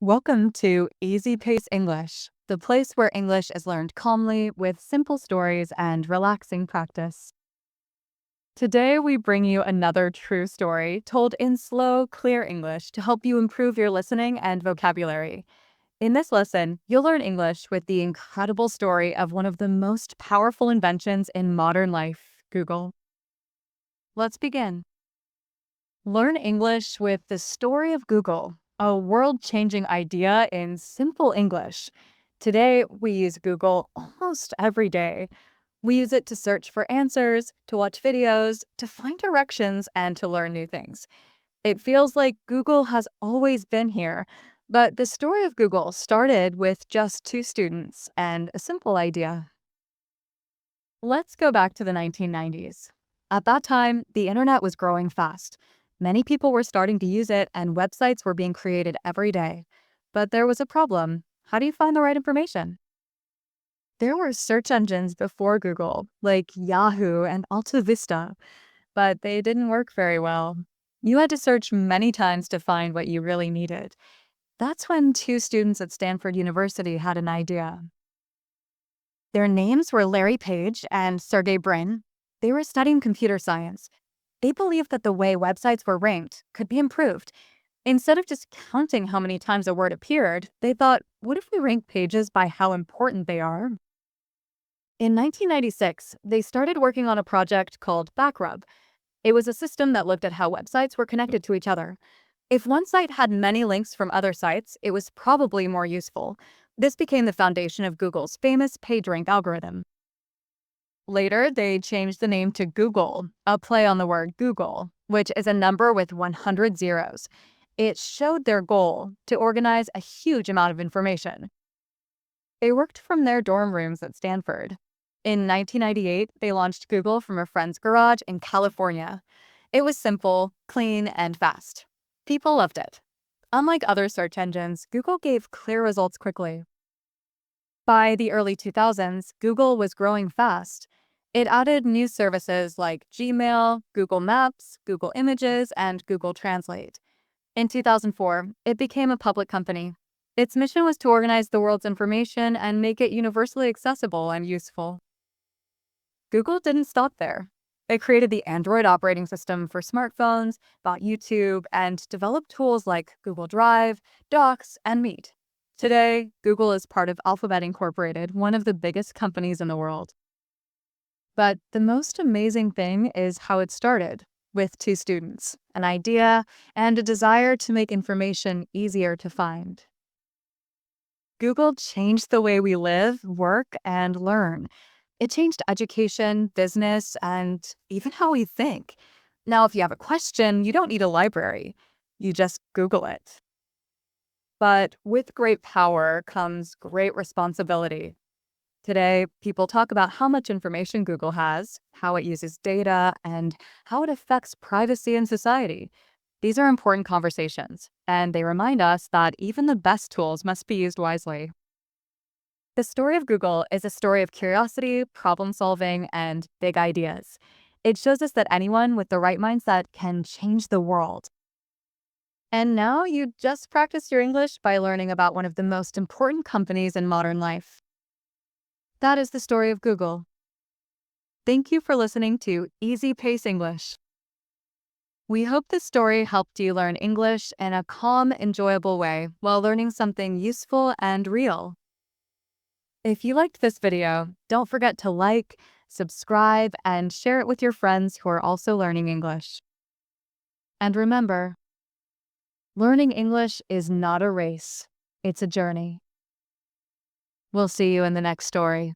Welcome to Easy Pace English, the place where English is learned calmly with simple stories and relaxing practice. Today, we bring you another true story told in slow, clear English to help you improve your listening and vocabulary. In this lesson, you'll learn English with the incredible story of one of the most powerful inventions in modern life, Google. Let's begin. Learn English with the story of Google, a world-changing idea in simple English. Today, we use Google almost every day. We use it to search for answers, to watch videos, to find directions, and to learn new things. It feels like Google has always been here, but the story of Google started with just two students and a simple idea. Let's go back to the 1990s. At that time, the internet was growing fast. Many people were starting to use it, and websites were being created every day. But there was a problem. How do you find the right information? There were search engines before Google, like Yahoo and Alta Vista, but they didn't work very well. You had to search many times to find what you really needed. That's when two students at Stanford University had an idea. Their names were Larry Page and Sergey Brin. They were studying computer science. They believed that the way websites were ranked could be improved. Instead of just counting how many times a word appeared, they thought, what if we rank pages by how important they are? In 1996, they started working on a project called Backrub. It was a system that looked at how websites were connected to each other. If one site had many links from other sites, it was probably more useful. This became the foundation of Google's famous PageRank algorithm. Later, they changed the name to Google, a play on the word Google, which is a number with 100 zeros. It showed their goal to organize a huge amount of information. They worked from their dorm rooms at Stanford. In 1998, they launched Google from a friend's garage in California. It was simple, clean, and fast. People loved it. Unlike other search engines, Google gave clear results quickly. By the early 2000s, Google was growing fast. It added new services like Gmail, Google Maps, Google Images, and Google Translate. In 2004, it became a public company. Its mission was to organize the world's information and make it universally accessible and useful. Google didn't stop there. It created the Android operating system for smartphones, bought YouTube, and developed tools like Google Drive, Docs, and Meet. Today, Google is part of Alphabet Incorporated, one of the biggest companies in the world. But the most amazing thing is how it started, with two students, an idea, and a desire to make information easier to find. Google changed the way we live, work, and learn. It changed education, business, and even how we think. Now, if you have a question, you don't need a library. You just Google it. But with great power comes great responsibility. Today, people talk about how much information Google has, how it uses data, and how it affects privacy and society. These are important conversations, and they remind us that even the best tools must be used wisely. The story of Google is a story of curiosity, problem solving, and big ideas. It shows us that anyone with the right mindset can change the world. And now you just practiced your English by learning about one of the most important companies in modern life. That is the story of Google. Thank you for listening to Easy Pace English. We hope this story helped you learn English in a calm, enjoyable way while learning something useful and real. If you liked this video, don't forget to like, subscribe, and share it with your friends who are also learning English. And remember, learning English is not a race, it's a journey. We'll see you in the next story.